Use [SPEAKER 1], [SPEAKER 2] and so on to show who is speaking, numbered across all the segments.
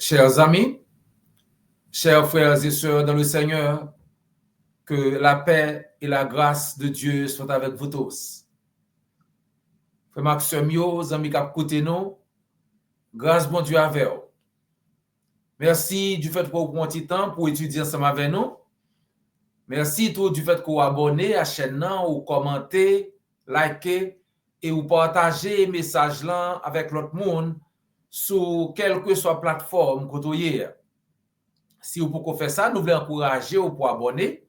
[SPEAKER 1] Chers amis, chers frères et sœurs dans le Seigneur, que la paix et la grâce de Dieu soient avec vous tous. Frère Maxime, amis qui écoutent nous, grâce bon Dieu avec vous. Merci du fait que vous prenez du temps pour étudier ensemble avec nous. Merci tout du fait que vous abonnez à la chaîne, ou commentez, likez et vous partagez les messages là avec l'autre monde sur quelle que soit la plateforme que vous avez. Si vous pouvez faire ça, nous voulons encourager vous pour abonner.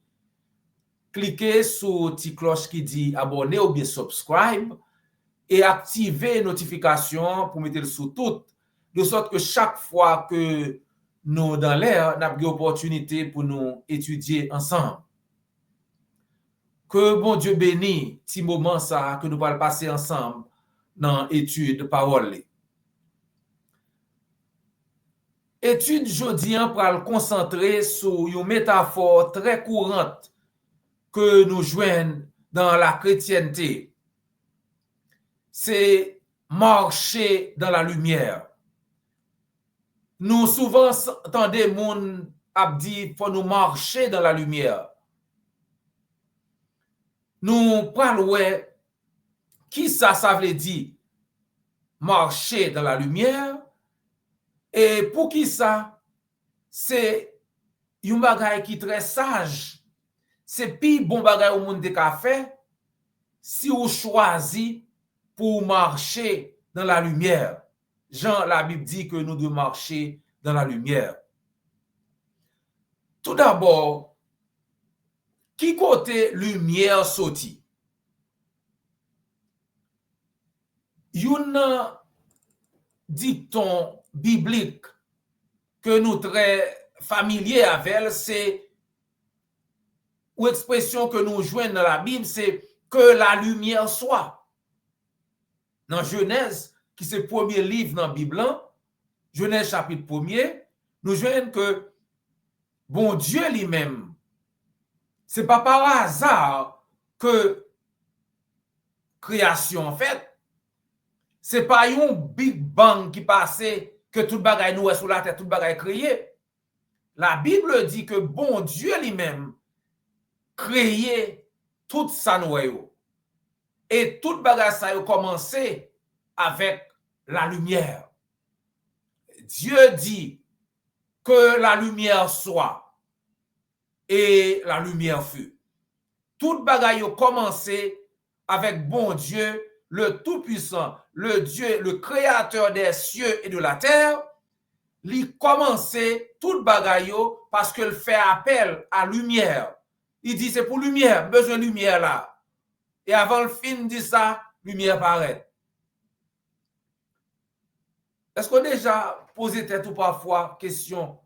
[SPEAKER 1] Cliquez sur la petite cloche qui dit abonner ou bien subscribe et activez les notifications pour mettre le sous tout, de sorte que chaque fois que nous dans l'air, nous avons l'opportunité pour nous étudier ensemble. Que bon Dieu bénisse petit moment ça que nous allons passer ensemble dans l'étude de parole. Étude aujourd'hui pour le concentrer sur une métaphore très courante que nous joignons dans la chrétienté. C'est marcher dans la lumière. Nous souvent entendons des gens dire faut nous marcher dans la lumière. Nous parlons qui ça veut dire marcher dans la lumière et pour qui ça c'est un bagage qui est très sage. C'est plus bon bagage au monde de café si vous choisissez pour marcher dans la lumière. Jean, la Bible dit que nous devons marcher dans la lumière. Tout d'abord, qui côté lumière sorti? Un dicton biblique que nous très familier avec, c'est ou expression que nous joignons dans la Bible, c'est que la lumière soit. Dans Genèse, qui c'est le premier livre dans la Bible, Genèse chapitre 1er, nous joignons que bon Dieu lui-même, c'est pas par hasard que création en fait, c'est pas un big bang qui passait que tout le bagage nous est sur la terre, tout le bagage créé. La Bible dit que bon Dieu lui-même créé tout ça nous. Et tout le bagage ça a commencé avec la lumière. Dieu dit que la lumière soit et la lumière fut. Tout le bagage a commencé avec bon Dieu, le Tout-Puissant, le Dieu, le Créateur des cieux et de la terre. Il commençait tout le bagage parce qu'il fait appel à lumière. Il dit c'est pour lumière, besoin de lumière là. Et avant le film dit ça, lumière paraît. Est-ce qu'on a déjà posé tête ou parfois question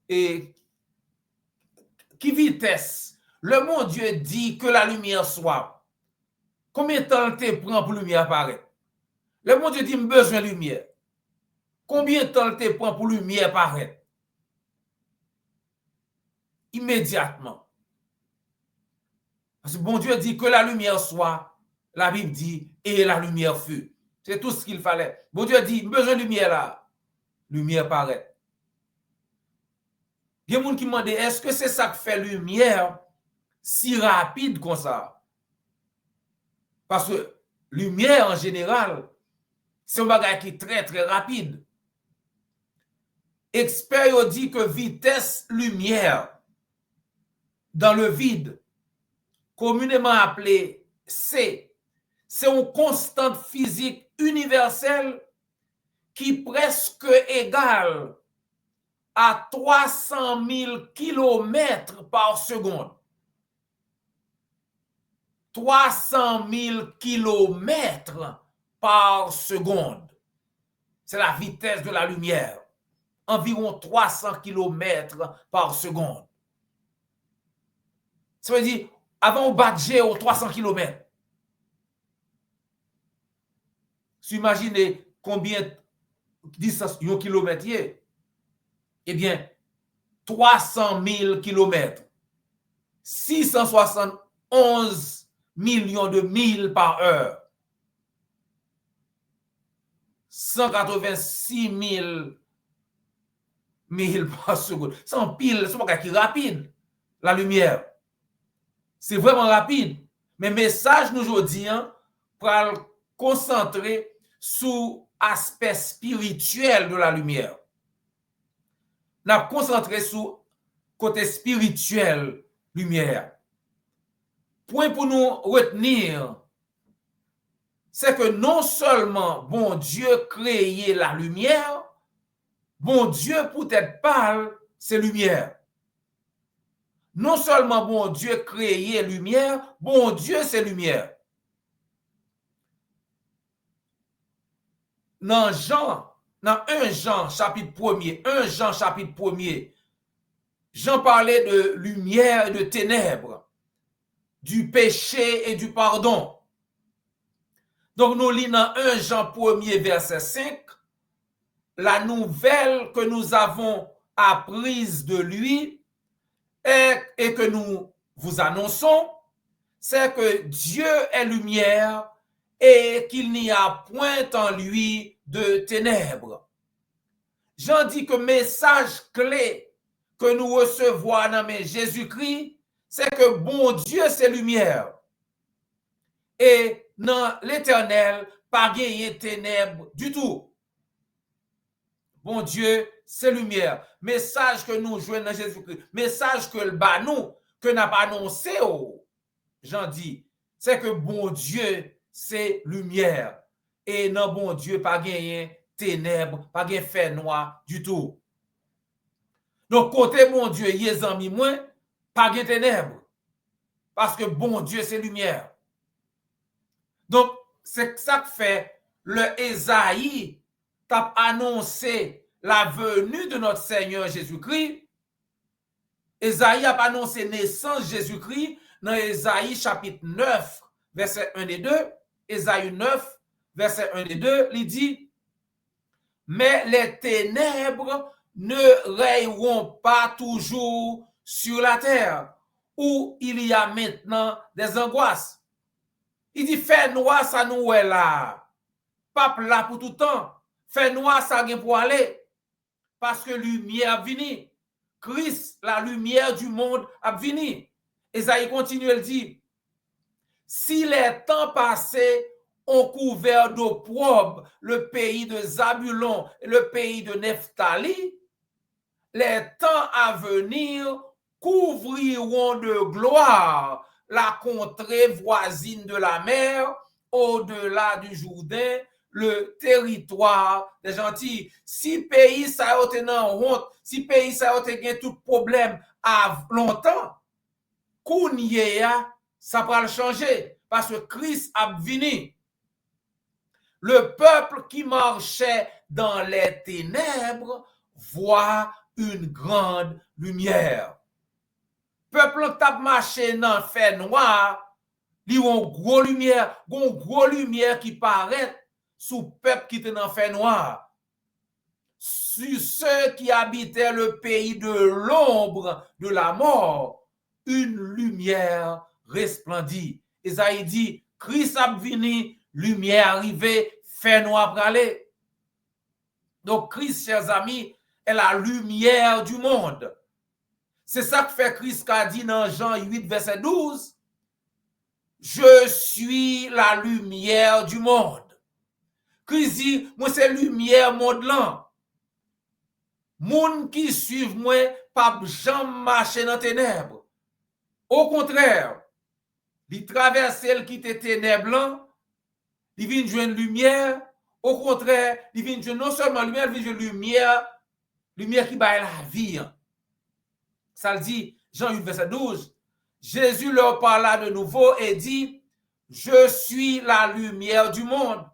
[SPEAKER 1] et qui vitesse le mon Dieu dit que la lumière soit? Combien de temps te prend pour lumière apparaître? Le mon Dieu dit besoin de lumière. Combien de temps te prend pour lumière apparaître? Immédiatement. Parce que bon Dieu dit que la lumière soit, la Bible dit et la lumière fut. C'est tout ce qu'il fallait. Bon Dieu dit besoin de lumière là. Lumière paraît. Il y a des gens qui demandent est-ce que c'est ça qui fait lumière si rapide comme ça? Parce que lumière en général, c'est un bagage qui est très très rapide. Experts dit que vitesse lumière dans le vide, communément appelée C, c'est une constante physique universelle qui est presque égale à 300 000 km par seconde. 300 000 km par seconde. C'est la vitesse de la lumière. Environ 300 km par seconde. Ça veut dire, avant on battait aux 300 km. Si vous imaginez combien de distance, 1 kilomètre, eh bien, 300 000 km. 671 millions de milles par heure. 186 000 milles par seconde. C'est un pile, c'est pas qui rapide, la lumière. C'est vraiment rapide. Mais message nous aujourd'hui, pour concentrer sur l'aspect spirituel de la lumière. Nous avons concentré sur côté spirituel lumière. Point pour nous retenir, c'est que non seulement bon Dieu créé la lumière, bon Dieu peut-être parle ces lumières. Non seulement bon Dieu créé lumière, bon Dieu c'est lumière. Dans 1 Jean chapitre 1er, 1 Jean chapitre 1er, Jean parlait de lumière et de ténèbres, du péché et du pardon. Donc nous lisons dans 1 Jean 1er verset 5, la nouvelle que nous avons apprise de lui et que nous vous annonçons, c'est que Dieu est lumière et qu'il n'y a point en lui de ténèbres. Jean dit que message clé que nous recevons dans Jésus-Christ, c'est que bon Dieu c'est lumière. Et dans l'éternel, pas gagner ténèbres du tout. Bon Dieu, c'est lumière. Message que nous jouons dans Jésus-Christ. Message que le bas nous, que n'a pas annoncé, j'en dis, c'est que bon Dieu, c'est lumière. Et non, bon Dieu, pas gagner ténèbres, pas gagner fait noir du tout. Donc, côté bon Dieu, y est amis moins, pas gagner ténèbres. Parce que bon Dieu, c'est lumière. Donc, c'est ça que fait le Ésaïe t'a annoncé la venue de notre Seigneur Jésus-Christ. Ésaïe a annoncé naissance Jésus-Christ dans Ésaïe chapitre 9, verset 1 et 2. Ésaïe 9, verset 1 et 2, il dit, mais les ténèbres ne règneront pas toujours sur la terre, où il y a maintenant des angoisses. Il dit, fait noir, ça nous est là. Pape là pour tout le temps. Fait noir, ça vient pour aller. Parce que lumière vini. Christ, la lumière du monde, a vini. Esaïe continue, elle dit, si les temps passés ont couvert d'opprobre le pays de Zabulon et le pays de Nephtali, les temps à venir couvriront de gloire la contrée voisine de la mer, au-delà du Jourdain, le territoire des gentils. Si pays ça a été dans honte, si pays ça a été tout problème à longtemps, Kounyea, ça va le changer parce que Christ a venu. Le peuple qui marchait dans les ténèbres voit une grande lumière. Peuple qui a marché dans le fait noir, il y a une grosse lumière qui paraît sous peuple qui était dans le fait noir. Sur ceux qui habitaient le pays de l'ombre de la mort, une lumière resplendit. Esaïe dit, Christ a venu, lumière arrivée, fait noir pour aller. Donc Christ, chers amis, est la lumière du monde. C'est ça que fait Christ qu'a dit dans Jean 8, verset 12. Je suis la lumière du monde. Christ dit, moi c'est lumière monde là. Moun qui suivent moi, pas jamais marcher dans ténèbres. Au contraire, il traverse celle qui était ténèbres, il vient joindre lumière. Au contraire, il vient joindre non seulement lumière, il vient joindre lumière qui baille la vie. Ça le dit, Jean 8, verset 12. Jésus leur parla de nouveau et dit, je suis la lumière du monde.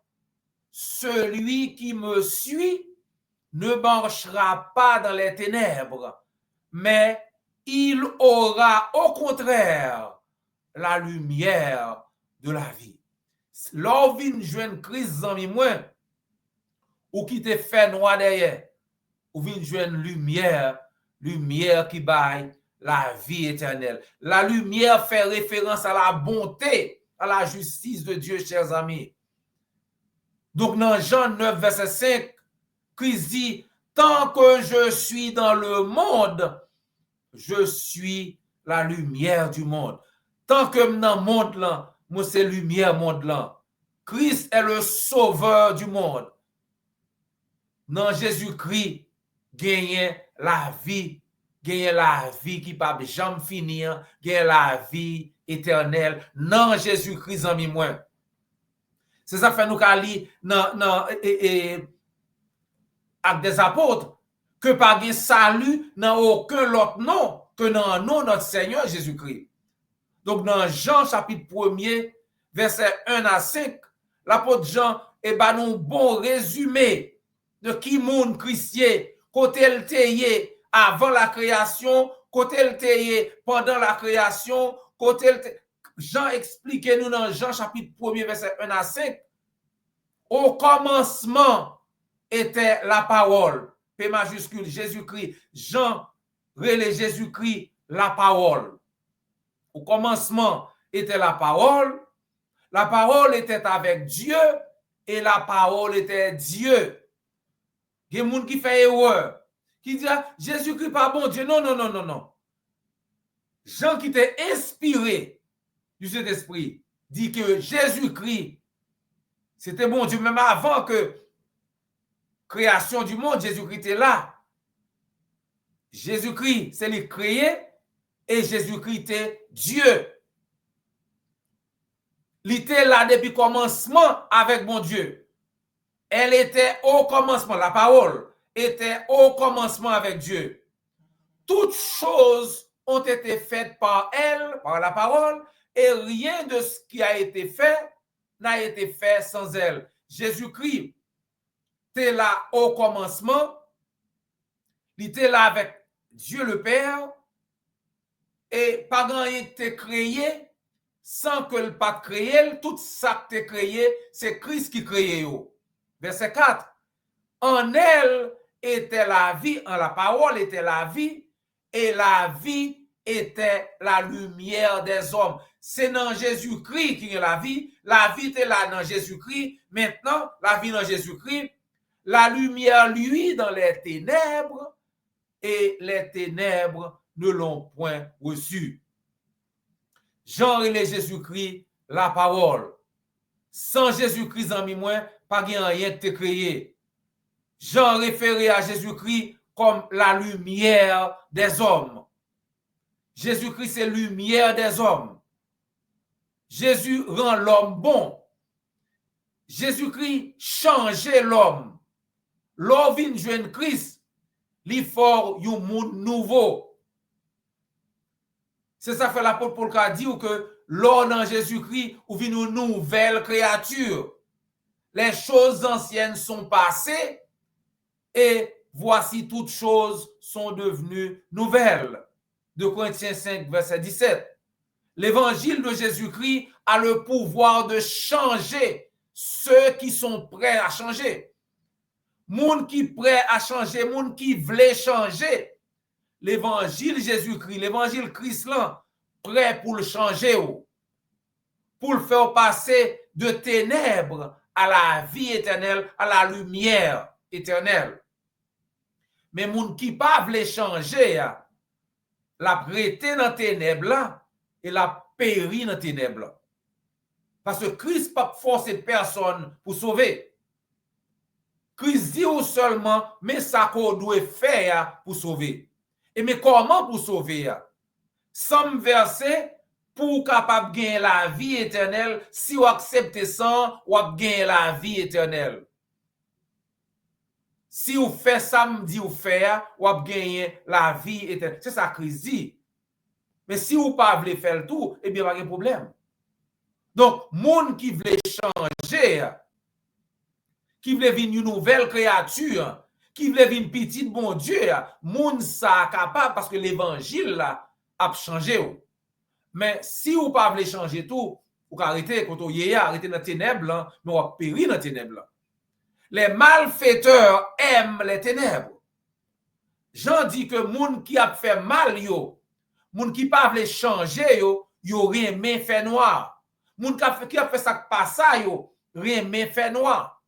[SPEAKER 1] Celui qui me suit ne marchera pas dans les ténèbres, mais il aura au contraire la lumière de la vie. Lorsqu'on vient joindre Christ en moi, ou qui te fait noir derrière, ou vient joindre lumière qui baille la vie éternelle. La lumière fait référence à la bonté, à la justice de Dieu, chers amis. Donc, dans Jean 9, verset 5, Christ dit, tant que je suis dans le monde, je suis la lumière du monde. Tant que dans le monde là, moi c'est lumière monde là. Christ est le sauveur du monde. Dans Jésus-Christ, gagne la vie qui pas jamais finir, gagne la vie éternelle. Dans Jésus-Christ en moi. C'est ça fait nous lire dans Actes des apôtres que pas de salut dans aucun autre nom que dans le nom de notre Seigneur Jésus-Christ. Donc dans Jean chapitre 1er, verset 1 à 5, l'apôtre Jean nous bon résumé de qui monde chrétien, côté le teye avant la création, côté le teye pendant la création, côté le Jean explique nous dans Jean chapitre 1er, verset 1 à 5, au commencement était la parole, P majuscule, Jésus-Christ, Jean relève Jésus-Christ, la parole. Au commencement était la parole était avec Dieu et la parole était Dieu. Il y a des gens qui font erreur, qui disent Jésus-Christ pas bon Dieu. Non. Jean qui était inspiré du Saint-Esprit dit que Jésus-Christ, c'était bon Dieu, même avant que création du monde, Jésus-Christ était là. Jésus-Christ, c'est lui créé et Jésus-Christ était Dieu. Il était là depuis le commencement avec mon Dieu. Elle était au commencement, la parole était au commencement avec Dieu. Toutes choses ont été faites par elle, par la parole, et rien de ce qui a été fait n'a été fait sans elle. Jésus-Christ était là au commencement, il était là avec Dieu le Père, et pas rien été créé sans que le pas créé, tout ça qui est créé, c'est Christ qui créé. Verset 4. En elle était la vie, en la parole était la vie, et la vie était la lumière des hommes. C'est dans Jésus-Christ qui est la vie était là dans Jésus-Christ, maintenant, la vie dans Jésus-Christ, la lumière, lui, dans les ténèbres, et les ténèbres ne l'ont point reçu. Jean et Jésus-Christ, la parole. Sans Jésus-Christ en moi, pas rien de créé. Jean référé à Jésus-Christ comme la lumière des hommes. Jésus-Christ, c'est lumière des hommes. Jésus rend l'homme bon. Jésus-Christ changeait l'homme. L'homme vient joindre Christ, il faut un monde nouveau. C'est ça que l'apôtre Paul a dit que l'homme en Jésus-Christ ou vient une nouvelle créature. Les choses anciennes sont passées et voici toutes choses sont devenues nouvelles. 2 Corinthiens 5, verset 17. L'évangile de Jésus-Christ a le pouvoir de changer ceux qui sont prêts à changer. Moun qui prêt à changer, moun qui veut changer. L'évangile Jésus-Christ, l'évangile Christ là, prêt pour le changer, pour le faire passer de ténèbres à la vie éternelle, à la lumière éternelle. Mais moun qui pas veut changer, la prêté dans ténèbres là et la péri dans ténèbres là. Parce que Christ pas forcer personne pour sauver. Christ dit seulement mais ça qu'on doit faire pour sauver. Et mais comment pour sauver? Sans verser pour capable gagner la vie éternelle, si vous acceptez ça, vous gagner la vie éternelle. Si vous faites ça, me dit vous faire, vous gagner la vie éternelle. C'est ça Christ dit. Mais si vous ne voulez pas faire le tout, eh bien, il n'y a pas de problème. Donc, monde qui veut changer, qui veut vivre une nouvelle créature, qui veut vivre une petite bon Dieu, monde ça capable parce que l'évangile a changé. Mais si vous ne voulez pas changer tout, vous arrêtez quand vous arrêtez dans les ténèbres, mais vous périr dans les ténèbres. Les malfaiteurs aiment les ténèbres. Jean dit que monde qui a fait mal, moun qui pas veut changer yo rien fait noir. Moun qui a fait ça pas ça yo rien fait noir.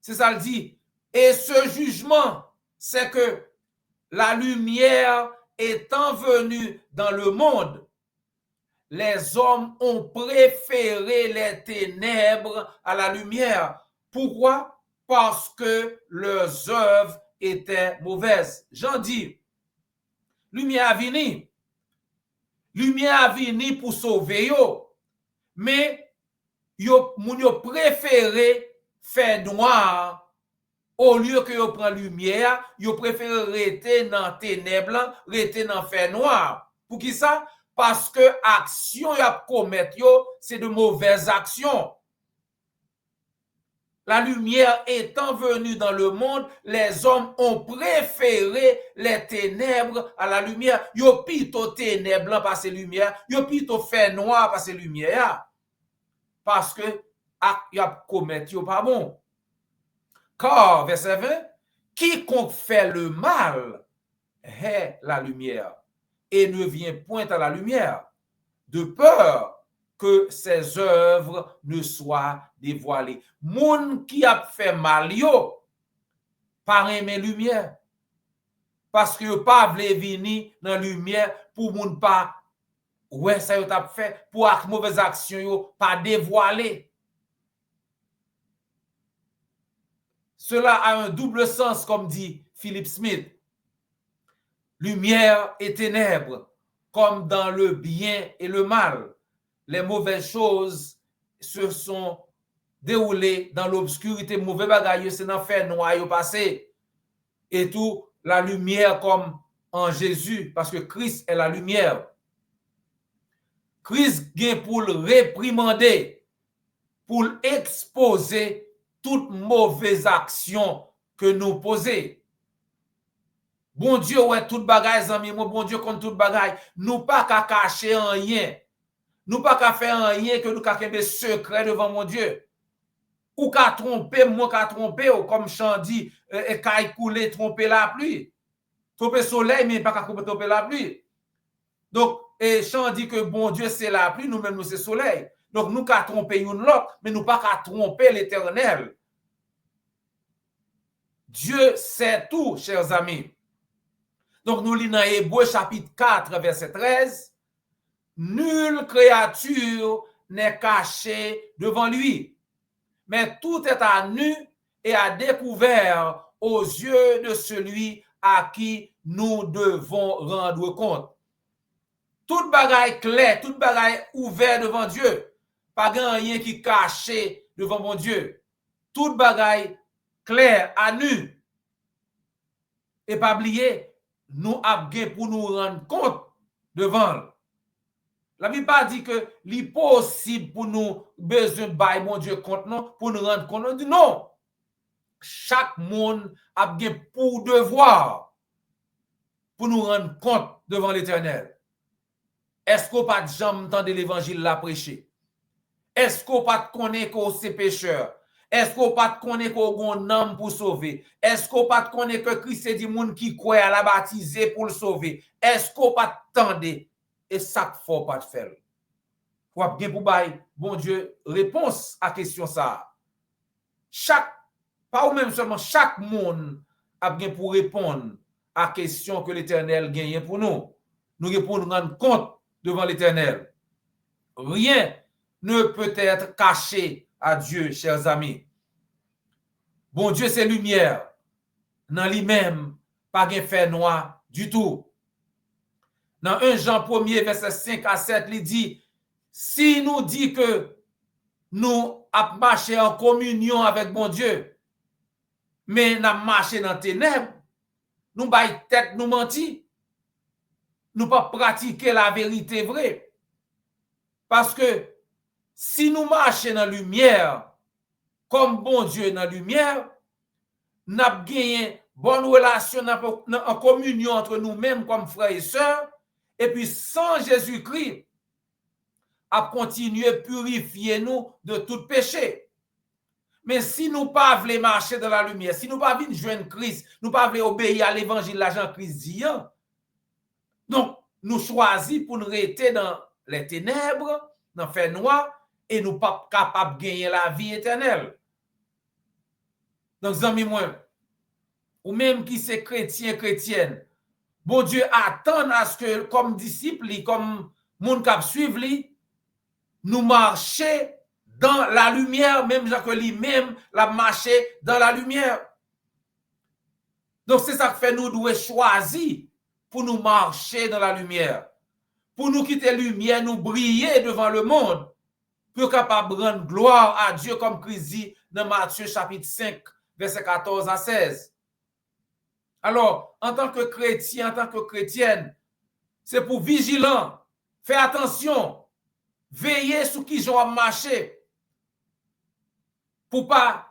[SPEAKER 1] C'est ça le dit. Et ce jugement, c'est que la lumière étant venue dans le monde, les hommes ont préféré les ténèbres à la lumière. Pourquoi? Parce que leurs œuvres étaient mauvaises. Jean dit, lumière a venu. Lumière a venu pour sauver yo. Mais moun yo préféré faire noir au lieu que yo prend lumière, yo préféré rester dans ténèbres, rester dans fait noir. Pour qui ça? Parce que action y'a commettre yo, c'est de mauvaises actions. La lumière étant venue dans le monde, les hommes ont préféré les ténèbres à la lumière. Yo plutôt ténèbres par ces lumières, yo plutôt fait noir par ces lumières. Parce que y a commettre yo pas bon. Car, verset 20, quiconque fait le mal hait la lumière et ne vient point à la lumière, de peur que ses œuvres ne soient dévoilées. Moun qui a fait mal yo, pas aimer lumière. Parce que pas vle venir dans lumière pour moun pas ouais ça yo t'a fait pour ak mauvaise action yo pas dévoiler. Cela a un double sens comme dit Philip Smith. Lumière et ténèbres, comme dans le bien et le mal. Les mauvaises choses se sont déroulées dans l'obscurité. Mauvais bagaille, c'est dans fait noir au passé. Et tout, la lumière comme en Jésus, parce que Christ est la lumière. Christ vient pour le réprimander, pour exposer toute mauvaise action que nous posons. Bon Dieu, ouais, tout bagaille, amis, bon Dieu, contre tout bagaille. Nous pas qu'à cacher rien. Nous pas qu'à faire rien que nous qu'à faire secret devant mon Dieu. Ou qu'à tromper, moi qu'à tromper, comme Chant dit, qu'à couler, tromper la pluie. Tromper le soleil, mais pas qu'à tromper la pluie. Donc, et Chant dit que bon Dieu, c'est la pluie, nous-mêmes, nous, c'est le soleil. Donc, nous qu'à tromper une l'autre, mais nous pas qu'à tromper l'Éternel. Dieu sait tout, chers amis. Donc, nous lisons dans Hébreux chapitre 4, verset 13. Nulle créature n'est cachée devant lui, mais tout est à nu et à découvert aux yeux de celui à qui nous devons rendre compte. Toute bagaille claire, toute bagaille ouverte devant Dieu. Pas rien qui caché devant mon Dieu. Toute bagaille claire, à nu. Et pas oublier, nous avons pour nous rendre compte devant. La Bible pas dit que l'impossible pour nous besoin de mon Dieu compte non pour nous rendre compte. On dit non. Chaque monde a bien pour devoir pour nous rendre compte devant l'Éternel. Est-ce qu'on pas de jamais entendre l'évangile la prêcher? Est-ce qu'on pas connaît qu'on c'est pécheur? Est-ce qu'on pas connaît qu'on a un âme pour sauver? Est-ce qu'on pas connaît que Christ est du monde qui croit à la baptiser pour le sauver? Est-ce qu'on pas tendez? Et ça qu'il faut pas faire. Faut bien pour bail, bon Dieu, réponse à question ça. Pas ou même seulement chaque monde a bien pour répondre à question que l'Éternel gagne pour nous. Nous répondre rendre compte devant l'Éternel. Rien ne peut être caché à Dieu, chers amis. Bon Dieu, c'est lumière. Dans lui-même, pas de fait noir du tout. Dans 1 Jean 1er, verset 5 à 7, il dit, si nous dit que nous avons marché en communion avec bon Dieu, mais nous avons marché dans les ténèbres, nous avons tête nous menti, nous pas pratiquer la vérité vraie. Parce que si nous marchons dans la lumière, comme bon Dieu dans la lumière, nous avons gagné bonne relation en communion entre nous-mêmes comme frères et sœurs, et puis sans Jésus-Christ, à continuer à purifier nous de tout péché. Mais si nous ne pas voulons marcher dans la lumière, si nous ne pas voulons joindre Christ, nous ne pas voulons obéir à l'évangile de Jean-Christ dit, donc nous choisissons pour nous rester dans les ténèbres, dans le fait noir, et nous ne sommes pas capables de gagner la vie éternelle. Donc, amis moi, ou même qui c'est chrétien, chrétienne, bon Dieu attend à ce que, comme disciples, comme moun kap suivre li, nous marcher dans la lumière, même Jacques lui-même l'a marché dans la lumière. Donc, c'est ça que fait nous devons choisir pour nous marcher dans la lumière. Pour nous quitter la lumière, nous briller devant le monde, pour capable rendre gloire à Dieu, comme Christ dit dans Matthieu chapitre 5, verset 14 à 16. Alors, en tant que chrétien, en tant que chrétienne, c'est pour vigilant, faire attention, veiller sur qui j'en marcher, pour pas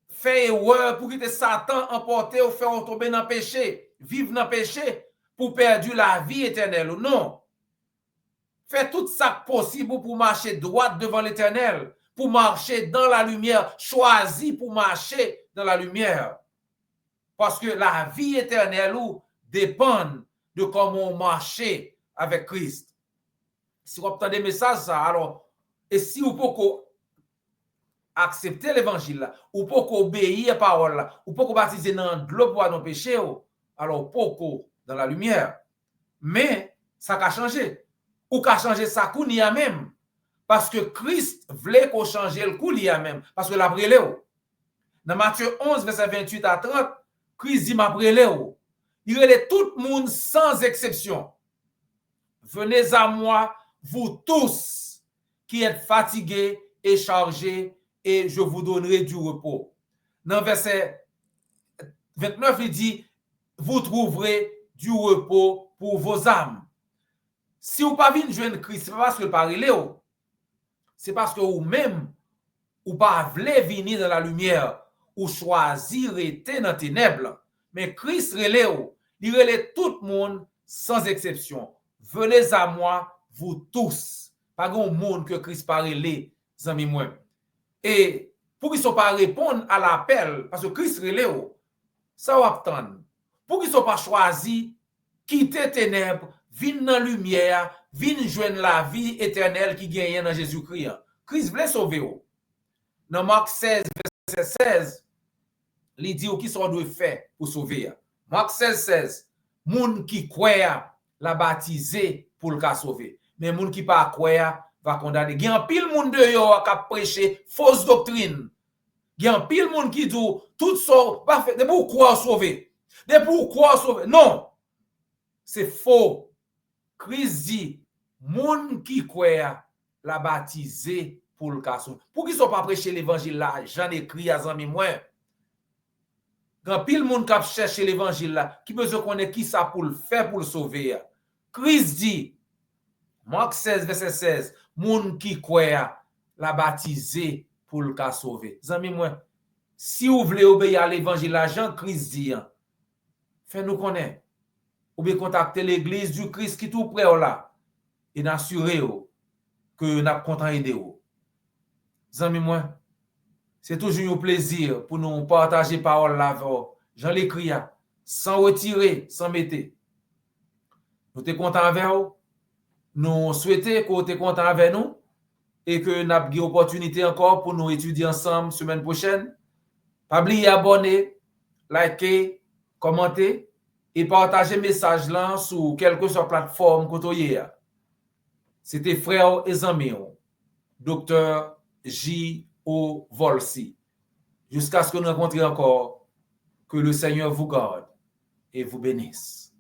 [SPEAKER 1] faire erreur, pour quitter Satan emporter ou faire tomber dans le péché, vivre dans le péché, pour perdre la vie éternelle ou non. Fais tout ça possible pour marcher droit devant l'Éternel, pour marcher dans la lumière, choisis pour marcher dans la lumière. Parce que la vie éternelle dépend de comment on marche avec Christ. Si vous obtenez des messages, ça, alors, et si vous pouvez accepter l'évangile, ou pouvez obéir à la parole, ou pouvez baptiser dans l'eau pour nos péchés, alors vous pouvez dans la lumière. Mais ça a changé. Ou qu'a changé ça kounia même. Parce que Christ voulait qu'on change le kounia même. Parce que la brûlé. Dans Matthieu 11, verset 28 à 30, Christ dit m'a brûlé. Il relève tout le monde sans exception. Venez à moi, vous tous qui êtes fatigués et chargés, et je vous donnerai du repos. Dans verset 29, il dit, vous trouverez du repos pour vos âmes. Si vous pas venir joindre Christ, c'est pas parce que le parle c'est parce que vous même ou pas voulez venir dans la lumière ou choisir rester dans les ténèbres. Mais Christ relève, il relève tout le monde sans exception. Venez à moi, vous tous. Pas grand monde que Christ parle, amis moi. Et pour qu'ils ne soient pas répondre à l'appel, parce que Christ relève, ça va attendre. Pour qu'ils ne soient pas choisis, quitter ténèbres, venir dans la lumière, venir joindre la vie éternelle qui gagne dans Jésus-Christ. Christ voulait sauver. Dans Marc 16, verset 16, il dit qui sont doit faire pour sauver. Marc 16, 16, moun qui croit la baptiser pour le cas sauver. Mais moun qui pas croit va condamner. Il y a un pile moun de yo qui prêcher fausse doctrine. Il y a un pile moun qui dit tout ça pas fait de pour croire sauver. De pour croire sauver. Non. C'est faux. Christ dit, moun qui croit la baptiser pour le cas. Pour qu'ils ne soient pas prêcher l'évangile là, j'en écrit à zami moi. Quand pile moun qui cherche l'évangile là, qui besoin connaître qui ça pour le faire pour le sauver. Christ dit, Marc 16, verset 16, moun qui croit la baptiser pour le cas sauver. Zami moi, si vous voulez obéir à l'évangile là, Jean-Christ dit, fais-nous connaître. Ou bien contacter l'église du Christ qui tout près là et n'assurer que nous avons content aider. Zami moi, c'est toujours un plaisir pour nous partager parole là avec Jean l'écrit sans retirer, sans mettre. Nous sommes contents avec vous. Nous souhaitons que vous soyez contents avec nous et que nous avons une opportunité encore pour nous étudier ensemble semaine prochaine. Pas oublier abonner, liker, commenter et partager le message là sur quelque soit plateforme côté. C'était frère et amis, Dr. J.O. Volsi. Jusqu'à ce que nous rencontrions encore, que le Seigneur vous garde et vous bénisse.